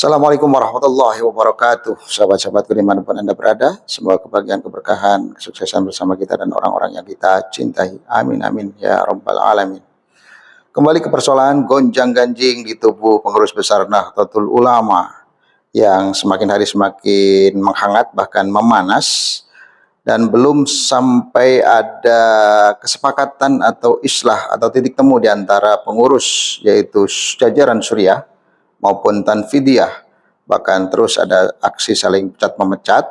Assalamualaikum warahmatullahi wabarakatuh. Sahabat-sahabatku dimanapun Anda berada, semoga kebahagiaan, keberkahan, kesuksesan bersama kita dan orang-orang yang kita cintai. Amin amin ya rabbal alamin. Kembali ke persoalan gonjang-ganjing di tubuh pengurus besar Nahdlatul Ulama yang semakin hari semakin menghangat bahkan memanas, dan belum sampai ada kesepakatan atau islah atau titik temu di antara pengurus, yaitu jajaran Suriah maupun Tanfidiyah. Bahkan terus ada aksi saling pecat memecat,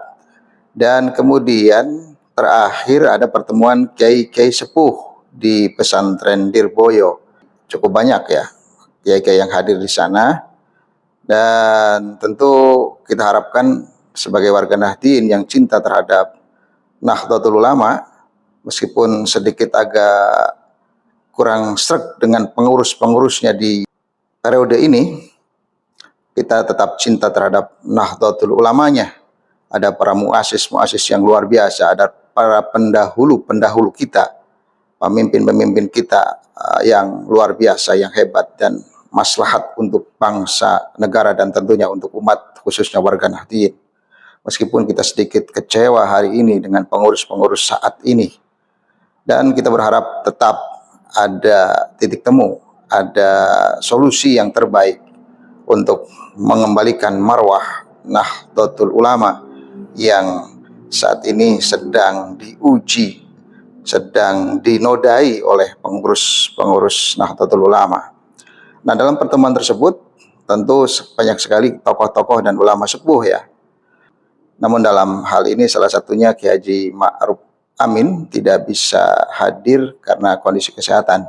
dan kemudian terakhir ada pertemuan kiai-kiai sepuh di pesantren Dirboyo. Cukup banyak ya kiai-kiai yang hadir di sana, dan tentu kita harapkan sebagai warga Nahdien yang cinta terhadap Nahdlatul Ulama, meskipun sedikit agak kurang sreg dengan pengurus-pengurusnya di periode ini, kita tetap cinta terhadap Nahdlatul Ulamanya. Ada para muasis yang luar biasa, ada para pendahulu kita, pemimpin-pemimpin kita yang luar biasa, yang hebat dan maslahat untuk bangsa, negara, dan tentunya untuk umat, khususnya warga Nahdien. Meskipun kita sedikit kecewa hari ini dengan pengurus-pengurus saat ini, dan kita berharap tetap ada titik temu, ada solusi yang terbaik untuk mengembalikan marwah Nahdlatul Ulama yang saat ini sedang diuji, sedang dinodai oleh pengurus-pengurus Nahdlatul Ulama. Nah, dalam pertemuan tersebut tentu banyak sekali tokoh-tokoh dan ulama sepuh ya. Namun dalam hal ini salah satunya Kiai Haji Ma'ruf Amin tidak bisa hadir karena kondisi kesehatan.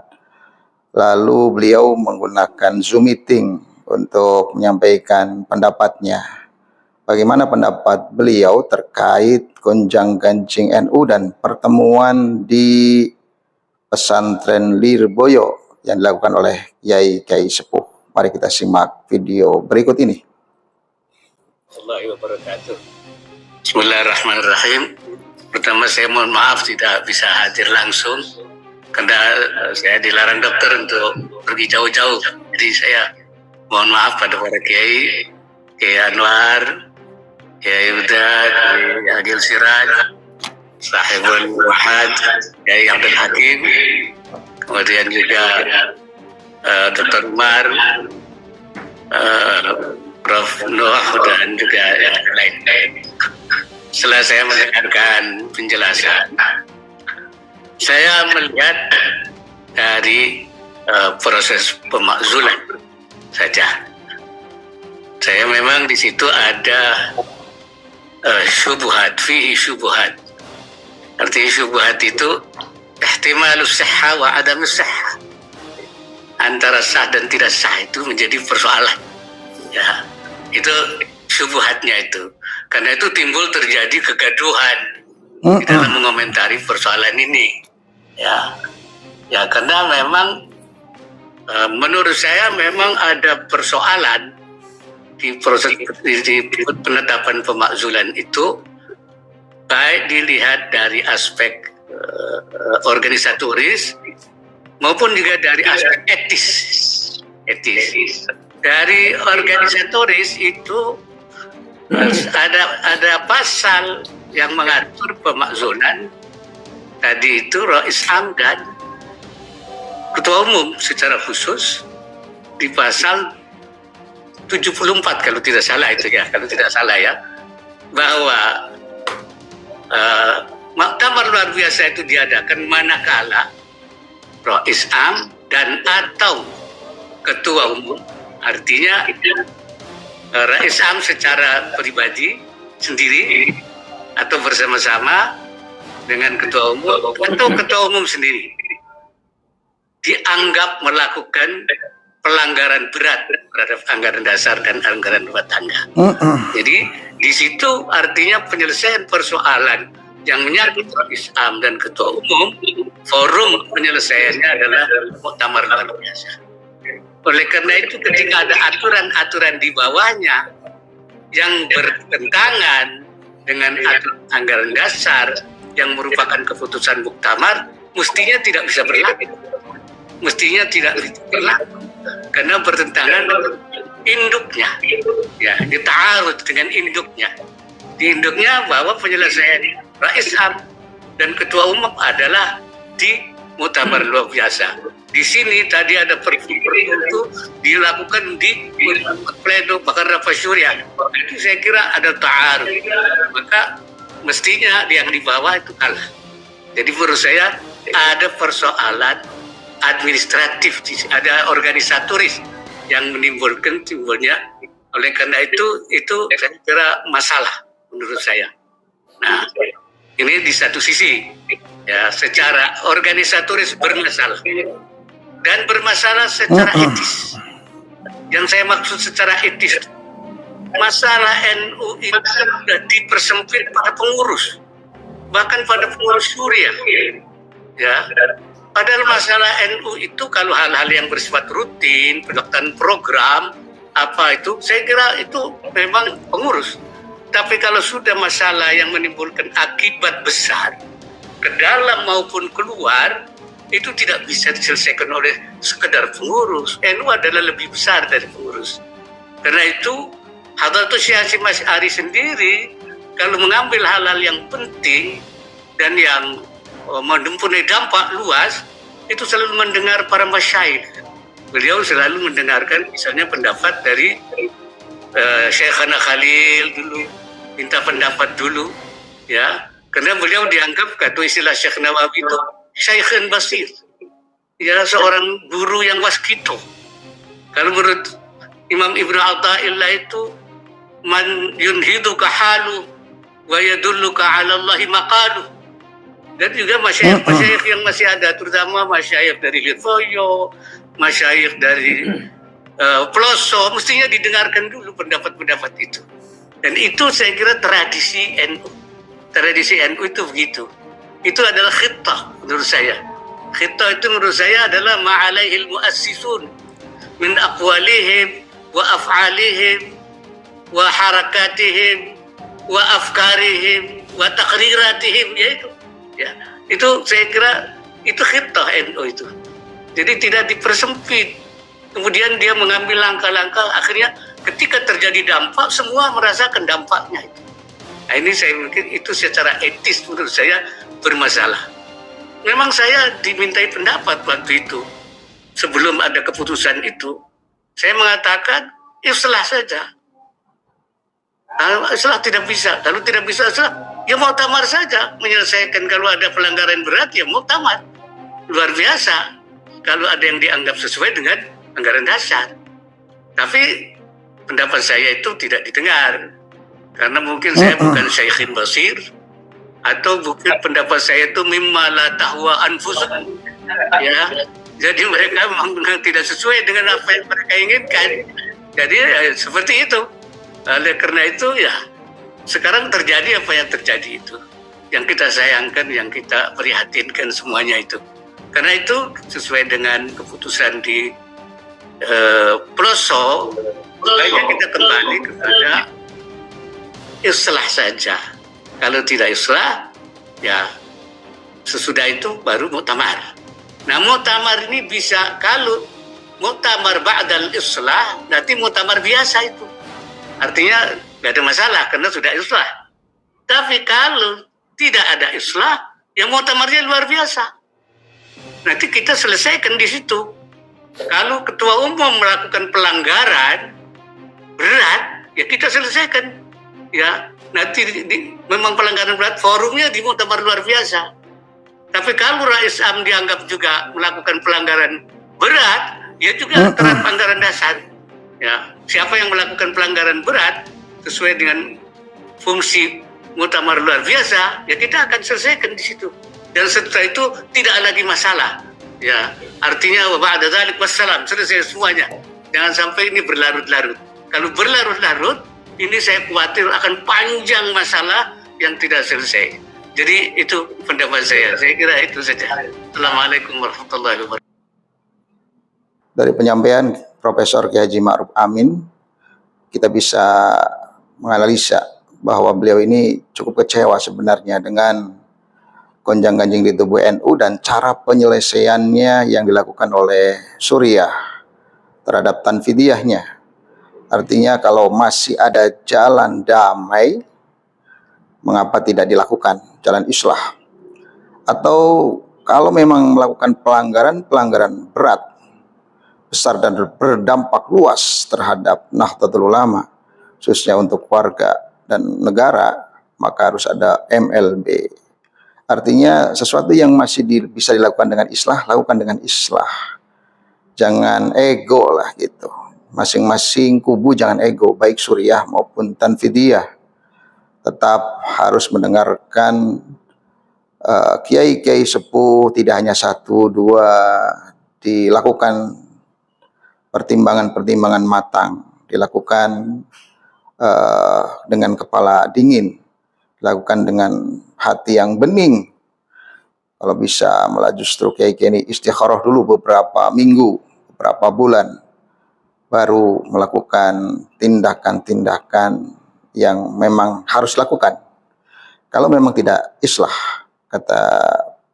Lalu beliau menggunakan Zoom meeting untuk menyampaikan pendapatnya. Bagaimana pendapat beliau terkait gonjang-ganjing NU dan pertemuan di pesantren Lirboyo yang dilakukan oleh kiai-kiai sepuh. Mari kita simak video berikut ini. Bismillahirrahmanirrahim. Pertama saya mohon maaf tidak bisa hadir langsung karena saya dilarang dokter untuk pergi jauh-jauh. Jadi saya mohon maaf pada para kiai, Kiai Anwar, Kiai Uda, Kiai Agil Siraj, Sahibul Wahad, Kiai Abdul Hakim, kemudian juga Dr. Umar, Prof. Nuh, dan juga yang lain-lain. Setelah saya mendengarkan penjelasan, saya melihat dari proses pemakzulan saja. Saya memang di situ ada syubhat, fihi syubhat. Artinya syubhat itu ihtimalus sihha wa adamus sihha. Antara sah dan tidak sah itu menjadi persoalan. Ya, itu syubhatnya itu. Karena itu timbul terjadi kegaduhan di dalam mengomentari persoalan ini. Ya, karena memang menurut saya memang ada persoalan di proses di penetapan pemakzulan itu, baik dilihat dari aspek organisatoris maupun juga dari aspek etis. Dari organisatoris itu ada pasal yang mengatur pemakzulan tadi itu Rais Am dan Ketua Umum secara khusus di pasal 74 kalau tidak salah itu ya, bahwa muktamar luar biasa itu diadakan manakala Rais Am dan atau Ketua Umum, artinya Rais Am secara pribadi sendiri atau bersama-sama dengan Ketua Umum atau Ketua Umum sendiri dianggap melakukan pelanggaran berat terhadap anggaran dasar dan anggaran rumah tangga. Jadi di situ artinya penyelesaian persoalan yang menyangkut Rais Am dan Ketua Umum, forum penyelesaiannya adalah muktamar luar biasa. Oleh karena itu ketika ada aturan-aturan di bawahnya yang bertentangan dengan anggaran dasar yang merupakan keputusan muktamar, mestinya tidak bisa berlaku. Karena bertentangan dengan induknya, ya, dita'arud dengan induknya. Di induknya bahwa penyelesaian Rais Am dan Ketua Umum adalah di muktamar luar biasa. Di sini tadi ada perpu itu dilakukan di pleno bahkan rapat syuriah. Itu saya kira ada ta'arud. Maka mestinya yang di bawah itu kalah. Jadi menurut saya ada persoalan administratif, ada organisatoris yang menimbulkan timbulnya. Oleh karena itu saya kira masalah menurut saya. Nah, ini di satu sisi ya secara organisatoris bermasalah dan bermasalah secara etis. Yang saya maksud secara etis, masalah NU itu sudah dipersempit pada pengurus, bahkan pada pengurus syuriah. Ya, padahal masalah NU itu kalau hal-hal yang bersifat rutin, pelaksanaan program, apa itu, saya kira itu memang pengurus. Tapi kalau sudah masalah yang menimbulkan akibat besar ke dalam maupun keluar, itu tidak bisa diselesaikan oleh sekedar pengurus. NU adalah lebih besar dari pengurus. Karena itu, Hadratus Syekh Hasyim Asy'ari sendiri kalau mengambil hal-hal yang penting dan yang mempunyai dampak luas, itu selalu mendengar para masyayikh. Beliau selalu mendengarkan misalnya pendapat dari Syekhana Khalil dulu, minta pendapat dulu, ya, karena beliau dianggap, kata istilah Syekh Nawawi itu Syekhun Basir, ya, seorang guru yang waskito. Kalau menurut Imam Ibnu Athaillah itu man yunhiduka halu wa yadulluka ala Allahi maqalu. Dan juga masyayikh yang masih ada, terutama masyayikh dari Lirboyo, masyayikh dari Peloso, mestinya didengarkan dulu pendapat-pendapat itu. Dan itu saya kira tradisi NU. Tradisi NU itu begitu. Itu adalah khittah menurut saya. Khittah itu menurut saya adalah ma'alaihil muassisun min aqwalihim wa af'alihim wa harakatihim wa afkarihim wa taqriratihim, yaitu. Ya, itu saya kira itu khittah NU itu. Jadi tidak dipersempit. Kemudian dia mengambil langkah-langkah, akhirnya ketika terjadi dampak semua merasakan dampaknya itu. Nah, ini saya mungkin itu secara etis menurut saya bermasalah. Memang saya dimintai pendapat waktu itu. Sebelum ada keputusan itu, saya mengatakan islah saja. Islah tidak bisa. Kalau tidak bisa islah, ya muktamar saja menyelesaikan. Kalau ada pelanggaran berat, ya muktamar. Luar biasa. Kalau ada yang dianggap sesuai dengan anggaran dasar. Tapi pendapat saya itu tidak didengar. Karena mungkin saya bukan Syekhin Basir, atau mungkin pendapat saya itu mimma la tahwa anfusuhum. Ya, jadi mereka memang tidak sesuai dengan apa yang mereka inginkan. Jadi seperti itu. Oleh karena itu ya sekarang terjadi apa yang terjadi itu, yang kita sayangkan, yang kita prihatinkan semuanya itu. Karena itu sesuai dengan keputusan di Peloso, sebaiknya kita kembali kepada islah saja. Kalau tidak islah, ya sesudah itu baru muktamar. Nah, muktamar ini bisa, kalau muktamar ba'dal islah, nanti muktamar biasa itu. Artinya nggak ada masalah karena sudah islah. Tapi kalau tidak ada islah, ya muktamarnya luar biasa. Nanti kita selesaikan di situ. Kalau ketua umum melakukan pelanggaran berat, ya kita selesaikan. Ya, nanti memang pelanggaran berat, forumnya di muktamar luar biasa. Tapi kalau Rais Am dianggap juga melakukan pelanggaran berat, ya juga terhadap anggaran dasar. Ya, siapa yang melakukan pelanggaran berat sesuai dengan fungsi muktamar luar biasa, ya kita akan selesaikan di situ. Dan setelah itu tidak lagi masalah. Ya, artinya wa ba'da dzalik wassalam, selesai semuanya. Jangan sampai ini berlarut-larut. Kalau berlarut-larut, ini saya khawatir akan panjang masalah yang tidak selesai. Jadi itu pendapat saya. Saya kira itu saja. Assalamualaikum warahmatullahi wabarakatuh. Dari penyampaian Profesor Kiai Haji Ma'ruf Amin, kita bisa menganalisa bahwa beliau ini cukup kecewa sebenarnya dengan gonjang-ganjing di tubuh NU dan cara penyelesaiannya yang dilakukan oleh Suriah terhadap tanfidiyahnya. Artinya kalau masih ada jalan damai, mengapa tidak dilakukan jalan islah? Atau kalau memang melakukan pelanggaran berat, besar dan berdampak luas terhadap Nahdlatul Ulama, khususnya untuk warga dan negara, maka harus ada MLB. Artinya sesuatu yang masih bisa dilakukan dengan islah, lakukan dengan islah. Jangan ego lah gitu. Masing-masing kubu jangan ego, baik Suriah maupun Tanfidiyah. Tetap harus mendengarkan kiai-kiai sepuh, tidak hanya satu, dua, dilakukan pertimbangan-pertimbangan matang, dilakukan dengan kepala dingin, dilakukan dengan hati yang bening. Kalau bisa malah justru kiai-kiai ini istikharah dulu beberapa minggu, beberapa bulan, baru melakukan tindakan-tindakan yang memang harus lakukan. Kalau memang tidak islah, kata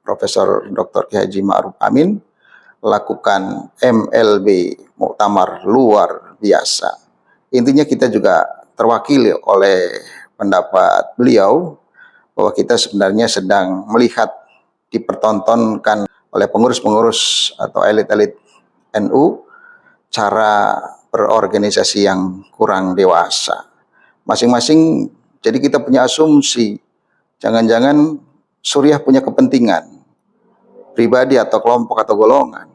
Profesor Dr. Kiai Haji Ma'ruf Amin, lakukan MLB, muktamar luar biasa. Intinya kita juga terwakili oleh pendapat beliau bahwa kita sebenarnya sedang melihat dipertontonkan oleh pengurus-pengurus atau elit-elit NU cara berorganisasi yang kurang dewasa. Masing-masing, jadi kita punya asumsi, jangan-jangan Suriah punya kepentingan pribadi atau kelompok atau golongan.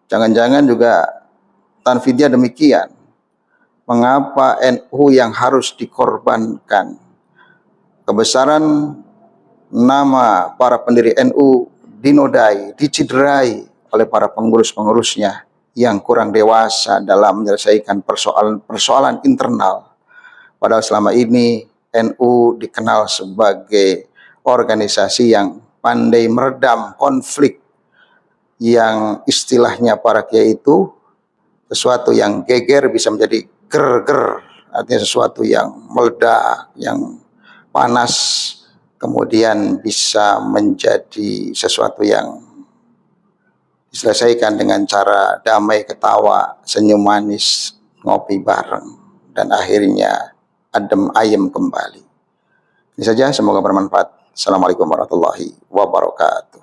Jangan-jangan juga Tanfidiyah demikian. Mengapa NU yang harus dikorbankan? Kebesaran nama para pendiri NU dinodai, diciderai oleh para pengurus-pengurusnya yang kurang dewasa dalam menyelesaikan persoalan-persoalan internal. Padahal selama ini NU dikenal sebagai organisasi yang pandai meredam konflik, yang istilahnya para kiai itu sesuatu yang geger bisa menjadi ger-ger, artinya sesuatu yang meledak, yang panas, kemudian bisa menjadi sesuatu yang diselesaikan dengan cara damai, ketawa, senyum manis, ngopi bareng, dan akhirnya adem ayem kembali. Ini saja, semoga bermanfaat. Assalamualaikum warahmatullahi wabarakatuh.